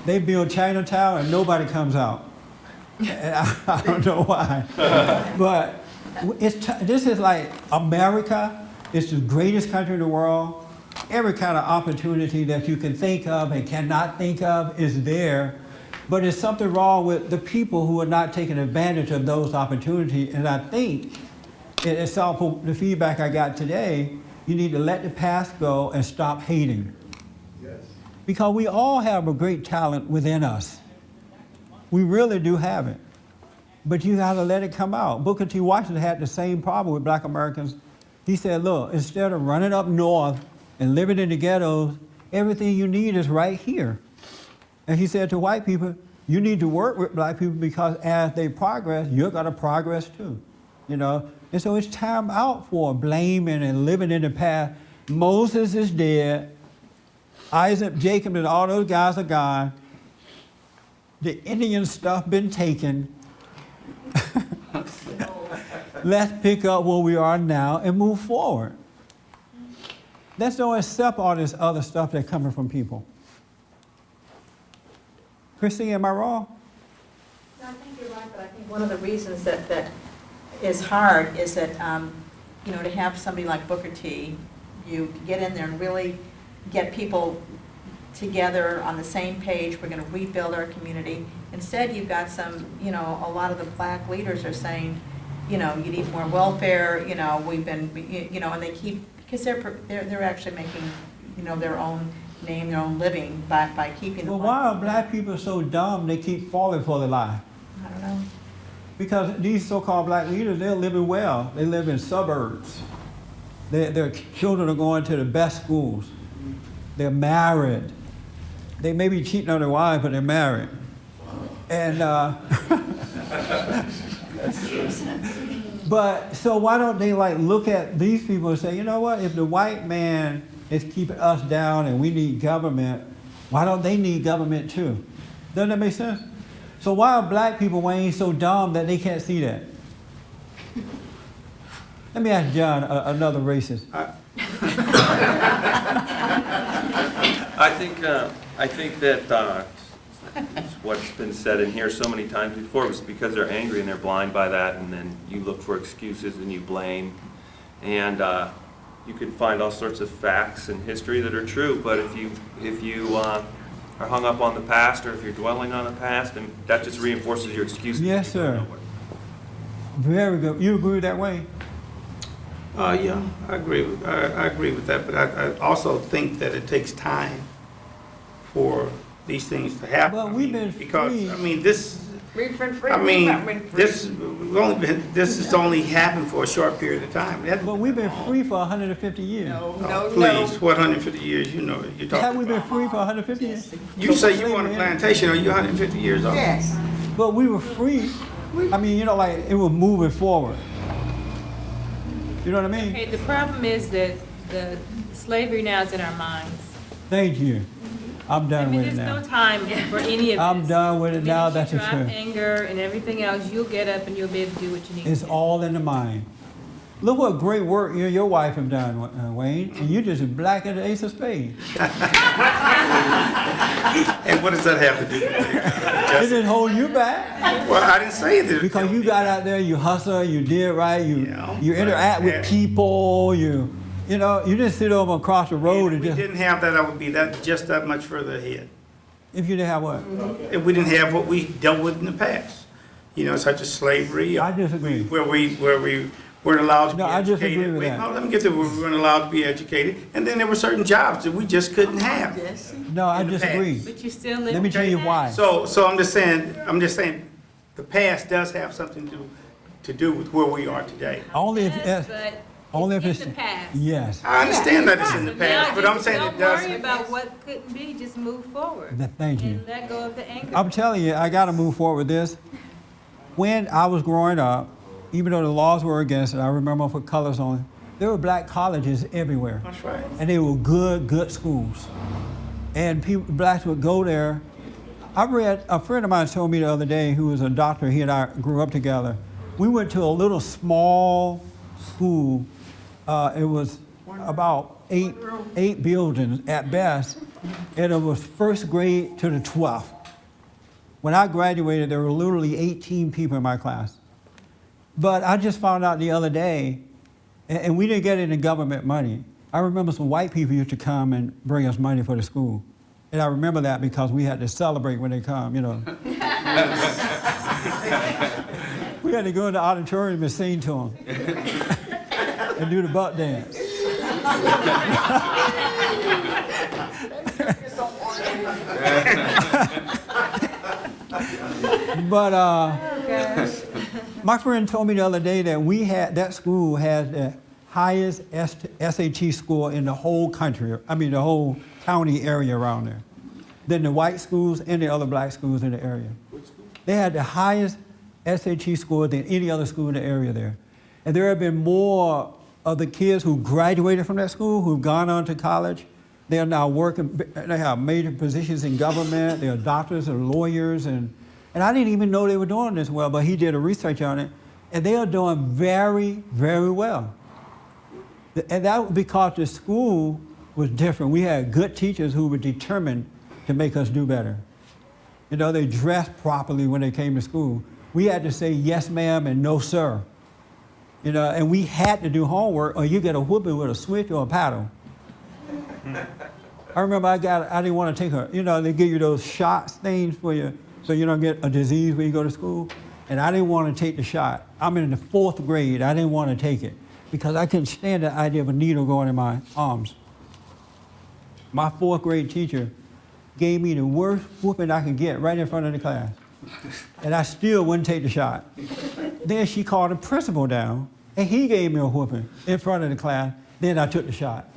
they build Chinatown and nobody comes out. And I don't know why. But this is like America. It's the greatest country in the world. Every kind of opportunity that you can think of and cannot think of is there. But there's something wrong with the people who are not taking advantage of those opportunities. And I think, it's all for the feedback I got today, you need to let the past go and stop hating. Yes. Because we all have a great talent within us. We really do have it. But you gotta let it come out. Booker T. Washington had the same problem with black Americans. He said, look, instead of running up north and living in the ghettos, everything you need is right here. And he said to white people, you need to work with black people because as they progress, you're gonna progress too. You know? And so it's time out for blaming and living in the past. Moses is dead. Isaac, Jacob, and all those guys are gone. The Indian stuff been taken. Let's pick up where we are now and move forward. Let's don't accept all this other stuff that's coming from people. Christine, am I wrong? No, I think you're right, but I think one of the reasons that is hard is that, to have somebody like Booker T, you get in there and really get people together on the same page. We're going to rebuild our community. Instead, you've got some, a lot of the black leaders are saying, you need more welfare, we've been, and they keep, because they're actually making, their own name, their own living by keeping the Well, why are black people so dumb they keep falling for the lie? I don't know. Because these so-called black leaders, they're living well. They live in suburbs. Their children are going to the best schools. They're married. They may be cheating on their wives, but they're married. And but so why don't they look at these people and say, you know what? If the white man is keeping us down and we need government, why don't they need government too? Doesn't that make sense? So why are black people, Wayne, so dumb that they can't see that? Let me ask John, another racist. I think that what's been said in here so many times before was because they're angry and they're blind by that, and then you look for excuses and you blame, and you can find all sorts of facts in history that are true. But if you are hung up on the past, or if you're dwelling on the past, and that just reinforces your excuses. Yes, sir. Very good. You agree that way? Yeah, I agree with that, but I also think that it takes time for these things to happen. But we've been free. This has only happened for a short period of time. But we've been free for 150 years. Please, what 150 years? You're talking Have we been free for 150 years? You say you on a plantation, are you 150 years old? Yes. But we were free. I mean, it was moving forward. You know what I mean? Okay, the problem is that the slavery now is in our minds. Thank you. I'm done with it There's now. no time for any of this. I'm done with it now. That's the Drop truth. anger and everything else, you'll get up and you'll be able to do what you need It's to do. all in the mind. Look what great work you and your wife have done, Wayne. And you just black as the ace of spades. And what does that have to do with it? It didn't hold you back. Well, I didn't say that. Because you got out there, you hustle, you did right, you interact with people, you didn't sit over across the road and If we just. didn't have that, I would be just that much further ahead. If you didn't have what? If we didn't have what we dealt with in the past, such as slavery. I disagree. Where we weren't allowed to be I educated. disagree with that. No, let me get to where we weren't allowed to be educated, and then there were certain jobs that we just couldn't have. No, I in the disagree. But you still live. Let me tell you why. So I'm just saying, the past does have something to do with where we are today. Only if Yes, but only if in it's the past. Yes. I understand that it's in the So past, now but I'm just saying it don't worry doesn't. about what couldn't be, just move forward. Thank you. And let go of the anger. I'm telling you, I got to move forward with this. When I was growing up, even though the laws were against it, I remember I put colors on. There were black colleges everywhere. That's right. And they were good schools. And blacks would go there. A friend of mine told me the other day, who was a doctor, he and I grew up together. We went to a little small school. It was about eight buildings at best. And it was first grade to the 12th. When I graduated, there were literally 18 people in my class. But I just found out the other day, and we didn't get any government money. I remember some white people used to come and bring us money for the school. And I remember that because we had to celebrate when they come, you know. We had to go in the auditorium and sing to them and do the butt dance. But my friend told me the other day that that school had the highest SAT score in the whole country, the whole county area around there, than the white schools and the other black schools in the area. They had the highest SAT score than any other school in the area there. And there have been more of the kids who graduated from that school, who've gone on to college. They are now working, they have major positions in government, they are doctors or lawyers, and I didn't even know they were doing this well, but he did a research on it, and they are doing very, very well. And that was because the school was different. We had good teachers who were determined to make us do better. You know, they dressed properly when they came to school. We had to say yes, ma'am, and no, sir. You know, and we had to do homework, or you get a whooping with a switch or a paddle. I remember I didn't want to take they give you those shots things for you, so you don't get a disease when you go to school. And I didn't want to take the shot. I'm in the 4th grade. I didn't want to take it because I couldn't stand the idea of a needle going in my arms. My 4th grade teacher gave me the worst whooping I could get right in front of the class. And I still wouldn't take the shot. Then she called the principal down, and he gave me a whooping in front of the class. Then I took the shot.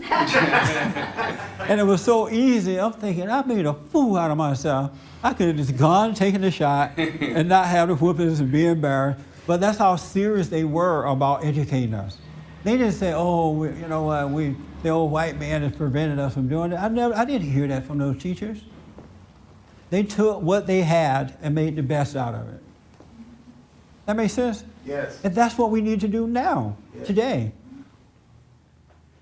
And it was so easy. I'm thinking, I made a fool out of myself. I could have just gone and taken the shot and not have the whoopings and be embarrassed. But that's how serious they were about educating us. They didn't say, oh, you know what, the old white man has prevented us from doing it. I didn't hear that from those teachers. They took what they had and made the best out of it. That makes sense? Yes. And that's what we need to do now, today.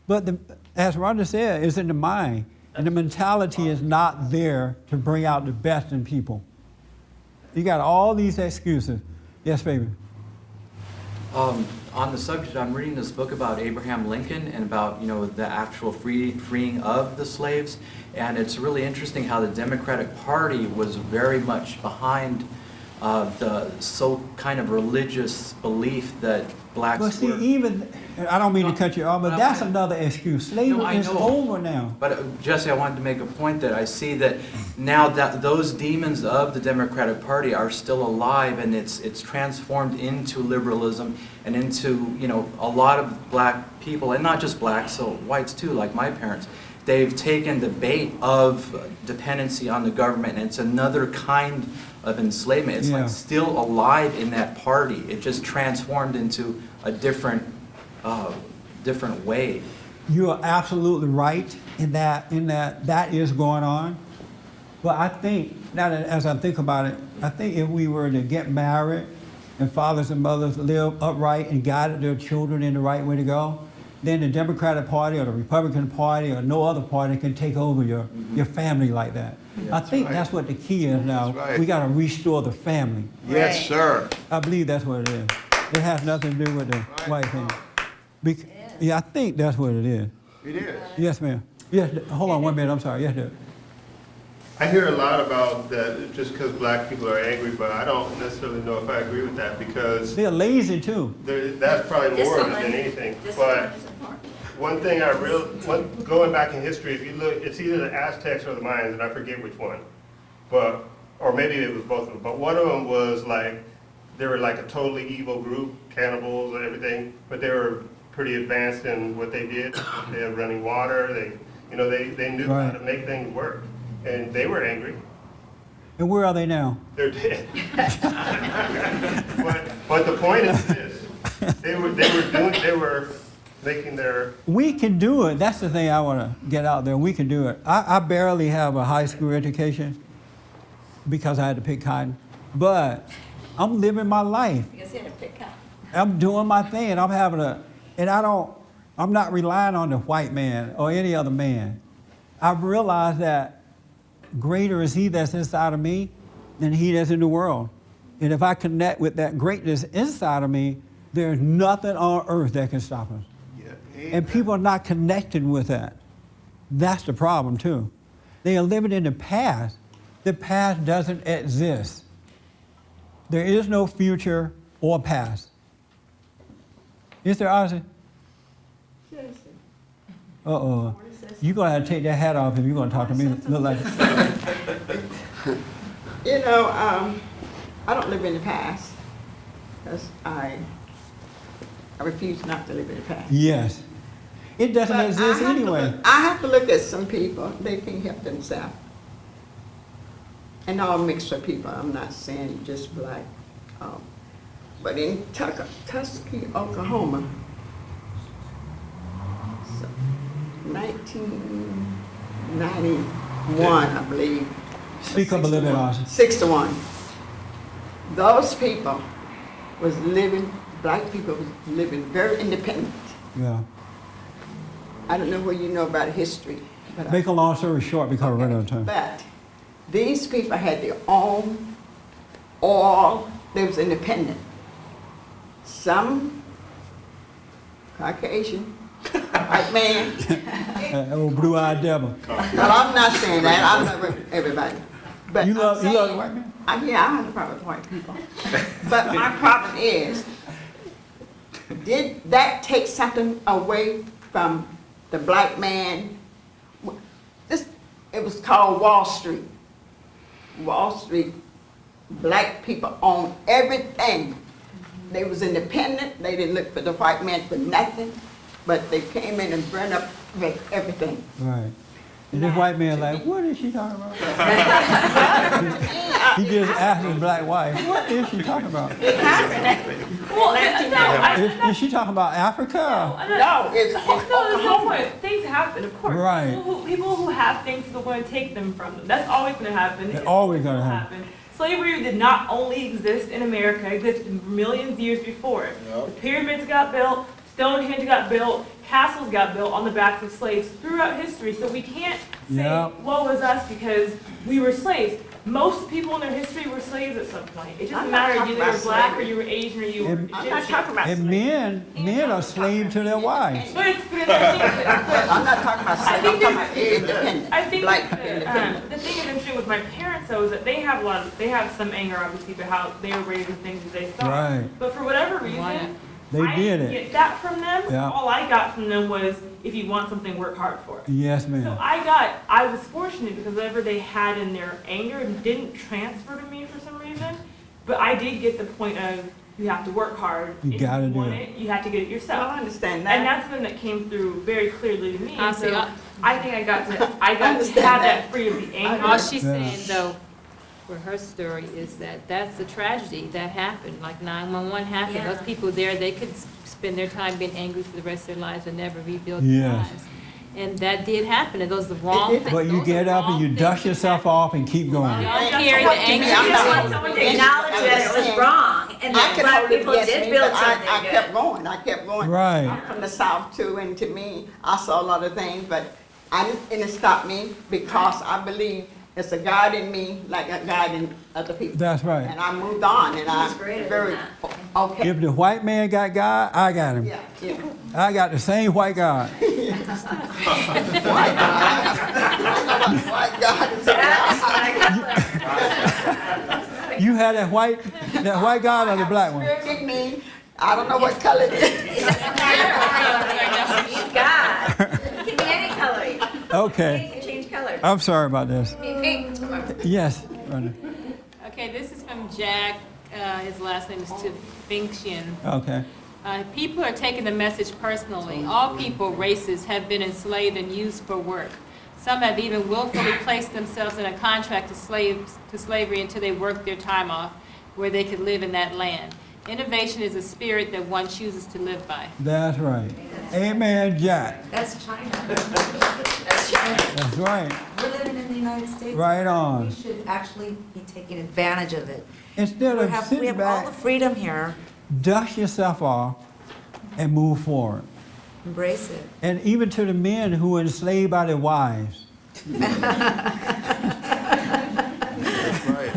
But as Rhonda said, it's in the mind. And the mentality is not there to bring out the best in people. You got all these excuses. Yes, baby. On the subject, I'm reading this book about Abraham Lincoln and about, the actual freeing of the slaves. And it's really interesting how the Democratic Party was very much behind the kind of religious belief that blacks But see, were... even, I don't mean to cut you off, but that's another excuse. Slavery is over now. But Jesse, I wanted to make a point that I see that now that those demons of the Democratic Party are still alive, and it's transformed into liberalism and into, a lot of black people, and not just blacks, so whites too, like my parents. They've taken the bait of dependency on the government, and it's another kind of enslavement. It's like still alive in that party. It just transformed into a different way. You are absolutely right in that is going on. But I think, now that as I think about it, I think if we were to get married and fathers and mothers live upright and guided their children in the right way to go, then the Democratic Party or the Republican Party or no other party can take over your family like that. I think that's what the key is now. Right. We got to restore the family. Yes, sir. I believe that's what it is. It has nothing to do with the white thing. I think that's what it is. It is. Yes, ma'am. Yes, hold on 1 minute. I'm sorry. Yes, sir. I hear a lot about that just because black people are angry, but I don't necessarily know if I agree with that because they're lazy too. That's probably more of it than anything. But one thing going back in history, if you look, it's either the Aztecs or the Mayans, and I forget which one. Or maybe it was both of them. But one of them was they were like a totally evil group, cannibals and everything, but they were pretty advanced in what they did. They had running water. They knew how to make things work. And they were angry. And where are they now? They're dead. but the point is this: they were making their. We can do it. That's the thing I want to get out there. We can do it. I barely have a high school education because I had to pick cotton, but I'm living my life. Because you had to pick cotton. I'm doing my thing, and I'm not relying on the white man or any other man. I've realized that greater is he that's inside of me than he that's in the world. And if I connect with that greatness inside of me, there's nothing on earth that can stop us. And people are not connecting with that. That's the problem too. They are living in the past. The past doesn't exist. There is no future or past. Is there, Ozzy? Uh-oh. You're going to have to take that hat off if you're going to talk to me. Look like You know, I don't live in the past because I refuse not to live in the past. Yes. It doesn't But exist I have to anyway. look- I have to look at some people, they can't help themselves. And all mixed up people, I'm not saying just black. But in Tuskegee, Oklahoma, 1991, I believe. Speak up a little bit, Ozzy. 6-1. Those people was living, black people was living very independent. Yeah. I don't know what you know about history. But Make a long story short because we're running out of time. But these people had their own oil. They was independent. Some Caucasian, white man. Old blue-eyed devil. Well, I'm not saying that. I love everybody. But You love I'm the saying- white man? Yeah, I have a problem with white people. But my problem is, did that take something away from the black man? It was called Wall Street. Wall Street, black people owned everything. They was independent. They didn't look for the white man for nothing, but they came in and burned up everything. Right. And this white man like, what is she talking about? He just asked his black wife, what is she talking about? It happened. Well, Is she talking about Africa? No, it's There's no point. Things happen, of course. Right. People who have things are going to take them from them. That's always going to happen. It's It's always gonna gonna happen. Slavery did not only exist in America, it existed millions of years before it. The pyramids got built, Stonehenge got built, castles got built on the backs of slaves throughout history. So we can't say, Yep. woe is us because we were slaves. Most people in their history were slaves at some point. It I'm doesn't not matter talking if you were about black or slavery. you were Asian or you were And- I'm not Egyptian. talking about And slavery. men are slaves to their wives. But it's, but I think that- I'm not talking about I slavery. I'm think talking about independent. I think Black that independent. the thing is interesting with my parents though is that they have some anger obviously about how they were raised and things that they saw. Right. But for whatever reason, They I did didn't it. get that from them. Yeah. All I got from them was if you want something, work hard for it. Yes, So ma'am. I was fortunate because whatever they had in their anger didn't transfer to me for some reason. But I did get the point of you have to work hard. You If gotta do want it. You have to get it Well, yourself. I understand that. And that's something that came through very clearly to me. I And see. so I think I got to have understand that free of the anger. All she's Yeah. saying though, for her story, is that that's the tragedy that happened, like 9/11 happened. Yeah. Those people there, they could spend their time being angry for the rest of their lives and never rebuild Yes. their lives. And that did happen, and those are the wrong things. But you get up and you dust yourself off and keep going. Y'all carry the anger. I'm not- Someone to acknowledge that it was wrong, and I that can black hold it people against did me, build but something I good. kept going. I kept going. Right. I'm from the South too, and to me, I saw a lot of things, but and it stopped me because I believe it's a God in me, like a God in other people. That's right. And I moved on, and I'm greater than very okay. If the white man got God, I got him. Yeah, yeah. I got the same white God. White God is You had that white God or the black one? Spirit in me. I don't know what color it is. He's God. It can be any color. Okay. You can change color. I'm sorry about this. Pink. Yes, Brenda. Okay, this is from Jack, his last name is Finksian. Okay. People are taking the message personally. All people, races, have been enslaved and used for work. Some have even willfully placed themselves in a contract to slavery until they worked their time off, where they could live in that land. Innovation is a spirit that one chooses to live by. That's right. Amen, Jack. That's China. That's right. We're living in the United States. Right on. We should actually be taking advantage of it. Instead We of have sitting all back, the freedom here. dust yourself off and move forward. Embrace it. And even to the men who are enslaved by their wives. That's right.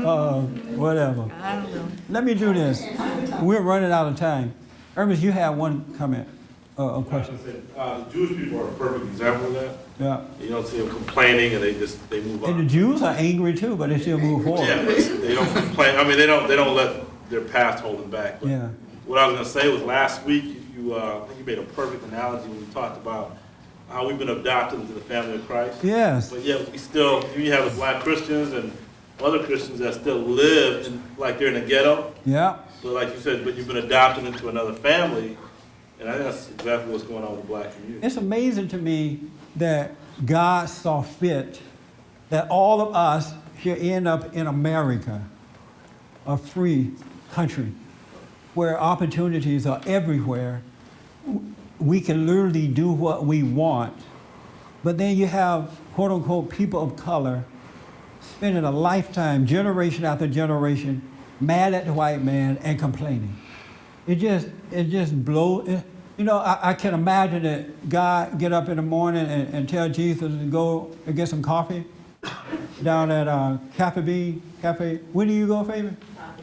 Whatever. I don't know. Let me do this. We're running out of time. Ernest, you have one comment, a question. The Jewish people are a perfect example of that. Yeah. You don't see them complaining and they move on. And the Jews are angry too, but they still move forward. Yeah, they don't complain. I mean, they don't let their past hold them back. But Yeah. what I was going to say was last week, I think you made a perfect analogy when you talked about how we've been adopted into the family of Christ. Yes. But yet we still, you have the black Christians and other Christians that still live like they're in a ghetto. Yeah. But like you said, but you've been adopted into another family. And I think that's exactly what's going on with the black community. It's amazing to me that God saw fit that all of us should end up in America, a free country, where opportunities are everywhere. We can literally do what we want. But then you have, quote unquote, people of color spending a lifetime, generation after generation, mad at the white man and complaining. It just blows. You know, I can imagine that God get up in the morning and tell Jesus to go and get some coffee down at Cafe. Where do you go, Fabian?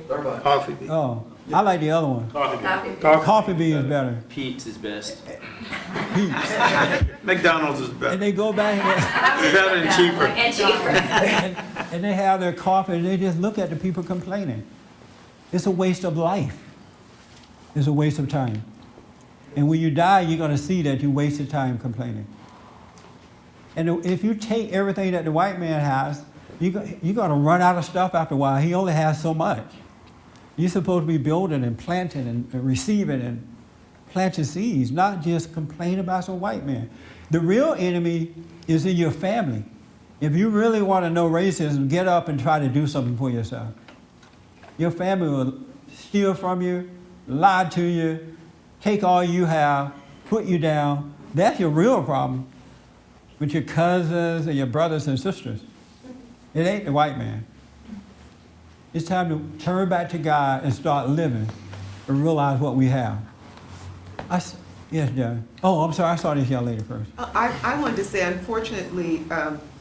Coffee. Oh, I like the other one. Coffee Bean is better. Pete's is best. McDonald's is better. And they go back Better and cheaper. And cheaper. and they have their coffee and they just look at the people complaining. It's a waste of life. It's a waste of time. And when you die, you're going to see that you wasted time complaining. And if you take everything that the white man has, you're going to run out of stuff after a while. He only has so much. You're supposed to be building and planting and receiving and planting seeds, not just complain about some white man. The real enemy is in your family. If you really want to know racism, get up and try to do something for yourself. Your family will steal from you, lie to you, take all you have, put you down. That's your real problem with your cousins and your brothers and sisters. It ain't the white man. It's time to turn back to God and start living and realize what we have. Yes, John. Oh, I'm sorry. I saw this young lady first. I wanted to say, unfortunately,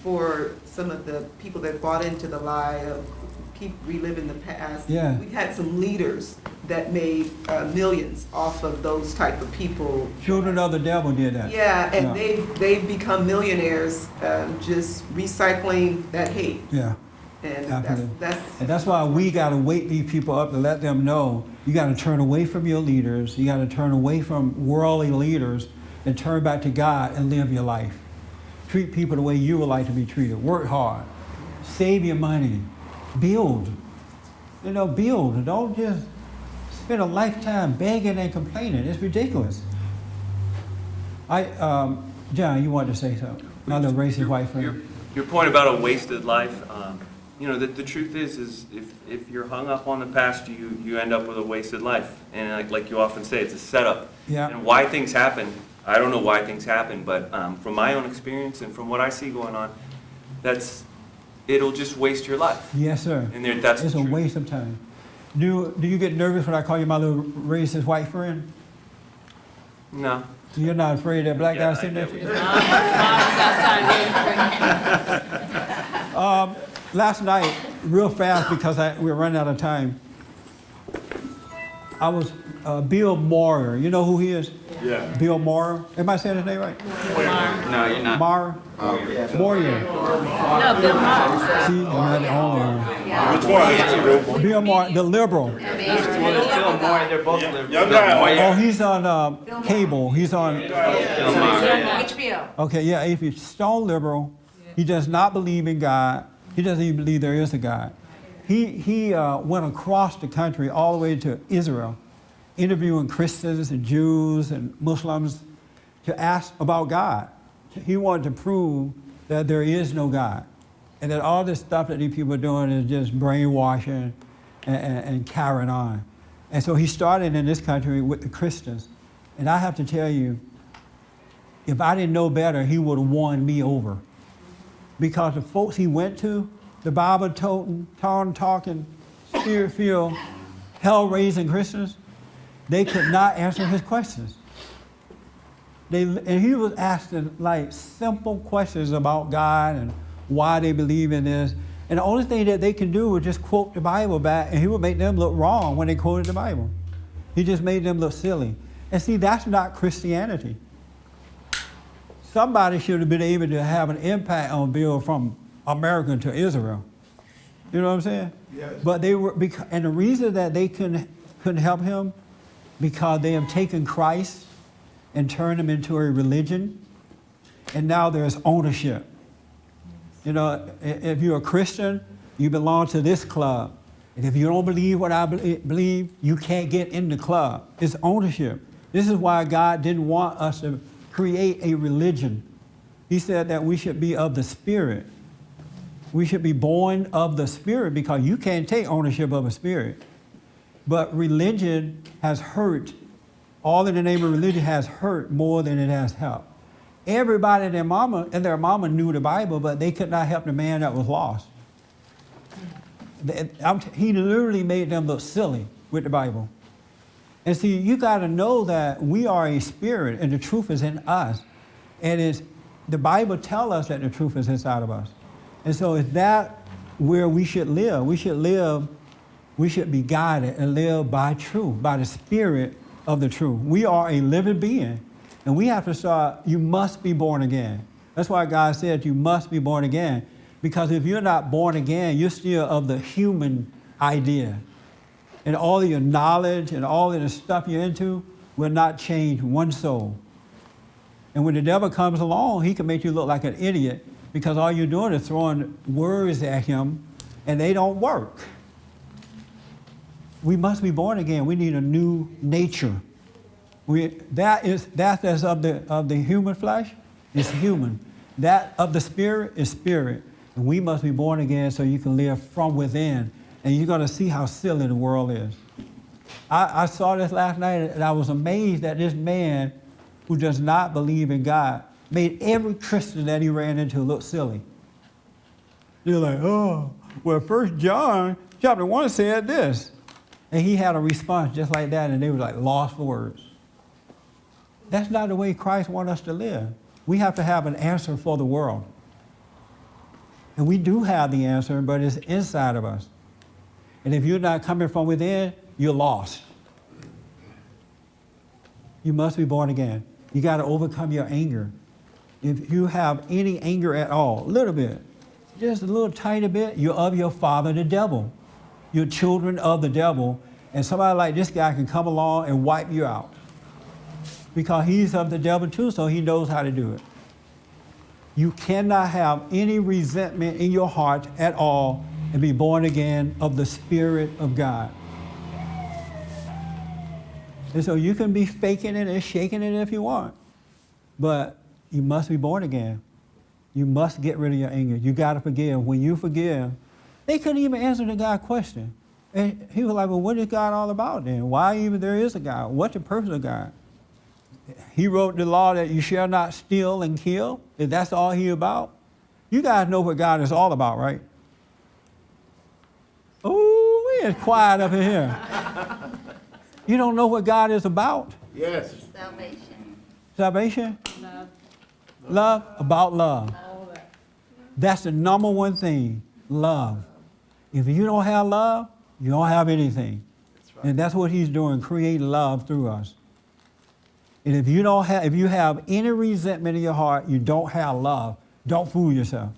for some of the people that bought into the lie of keep reliving the past, Yeah. we've had some leaders that made millions off of those type of people. Children of the devil did that. Yeah, and they've become millionaires just recycling that hate. Yeah. And And that's why we got to wake these people up to let them know you got to turn away from your leaders. You got to turn away from worldly leaders and turn back to God and live your life. Treat people the way you would like to be treated. Work hard. Save your money. Build. You know, build. Don't just spend a lifetime begging and complaining. It's ridiculous. John, you wanted to say something. My little racist white friend. Your point about a wasted life, you know, the truth is if you're hung up on the past, you end up with a wasted life. And like you often say, it's a setup. Yeah. And why things happen, I don't know why things happen, but from my own experience and from what I see going on, it'll just waste your life. Yes, sir. And that's it's a waste of time. Do you get nervous when I call you my little racist white friend? No. You're not afraid that black guy sitting there? Last night, real fast because we're running out of time, I was Bill Maher. You know who he is? Yeah. Bill Maher. Am I saying his name right? No, you're not. Maher? Moyer. No, Bill Maher. See, I'm not the only one. Which one? Bill Maher, the liberal. Bill Moore, they're both Oh, he's on cable. He's on. HBO. Okay, yeah, if he's stone liberal, he does not believe in God. He doesn't even believe there is a God. He went across the country all the way to Israel, interviewing Christians and Jews and Muslims to ask about God. He wanted to prove that there is no God and that all this stuff that these people are doing is just brainwashing and carrying on. And so he started in this country with the Christians. And I have to tell you, if I didn't know better, he would have won me over. Because the folks he went to, the Bible-toting, tongue-talking, spirit-filled, hell-raising Christians, they could not answer his questions. And he was asking like simple questions about God and why they believe in this. And the only thing that they can do is just quote the Bible back, and he would make them look wrong when they quoted the Bible. He just made them look silly. And see, that's not Christianity. Somebody should have been able to have an impact on Bill from America to Israel. You know what I'm saying? Yes. But they were, and the reason that they couldn't help him, because they have taken Christ and turned him into a religion, and now there's ownership. You know, if you're a Christian, you belong to this club. And if you don't believe what I believe, you can't get in the club. It's ownership. This is why God didn't want us to create a religion. He said that we should be of the Spirit. We should be born of the Spirit, because you can't take ownership of a spirit. But religion has hurt. All in the name of religion has hurt more than it has helped. Everybody and their mama knew the Bible, but they could not help the man that was lost. He literally made them look silly with the Bible. And see, you got to know that we are a spirit, and the truth is in us. And the Bible tells us that the truth is inside of us. And so is that where we should live? We should be guided and live by truth, by the spirit of the truth. We are a living being, and we have to start, you must be born again. That's why God said you must be born again, because if you're not born again, you're still of the human idea. And all of your knowledge and all of the stuff you're into will not change one soul. And when the devil comes along, he can make you look like an idiot, because all you're doing is throwing words at him, and they don't work. We must be born again. We need a new nature. That's of the human flesh is human. That of the spirit is spirit. And we must be born again so you can live from within. And you're going to see how silly the world is. I saw this last night, and I was amazed that this man who does not believe in God made every Christian that he ran into look silly. They're like, oh, well, 1 John chapter 1 said this. And he had a response just like that, and they were like lost for words. That's not the way Christ wants us to live. We have to have an answer for the world. And we do have the answer, but it's inside of us. And if you're not coming from within, you're lost. You must be born again. You got to overcome your anger. If you have any anger at all, a little bit, just a little tiny bit, you're of your father, the devil. You're children of the devil, and somebody like this guy can come along and wipe you out. Because he's of the devil too, so he knows how to do it. You cannot have any resentment in your heart at all and be born again of the Spirit of God. And so you can be faking it and shaking it if you want, but you must be born again. You must get rid of your anger. You got to forgive. When you forgive, they couldn't even answer the God question. And he was like, well, what is God all about then? Why even there is a God? What's the purpose of God? He wrote the law that you shall not steal and kill. If that's all he about? You guys know what God is all about, right? Oh, it's quiet up in here. You don't know what God is about? Yes. Salvation. Salvation? Love. Love? About love. That's the number one thing, love. If you don't have love, you don't have anything. That's right. And that's what he's doing, creating love through us. And if you have any resentment in your heart, you don't have love. Don't fool yourself.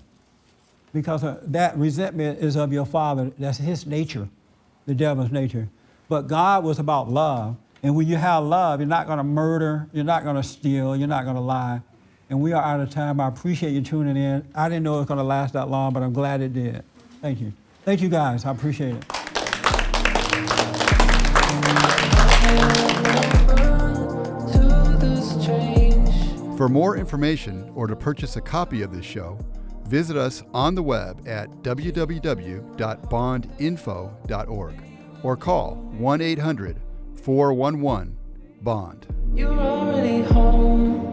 Because that resentment is of your father. That's his nature, the devil's nature. But God was about love. And when you have love, you're not going to murder, you're not going to steal, you're not going to lie. And we are out of time. I appreciate you tuning in. I didn't know it was going to last that long, but I'm glad it did. Thank you. Thank you, guys. I appreciate it. For more information or to purchase a copy of this show, visit us on the web at www.bondinfo.org or call 1-800-411-BOND. You're already home.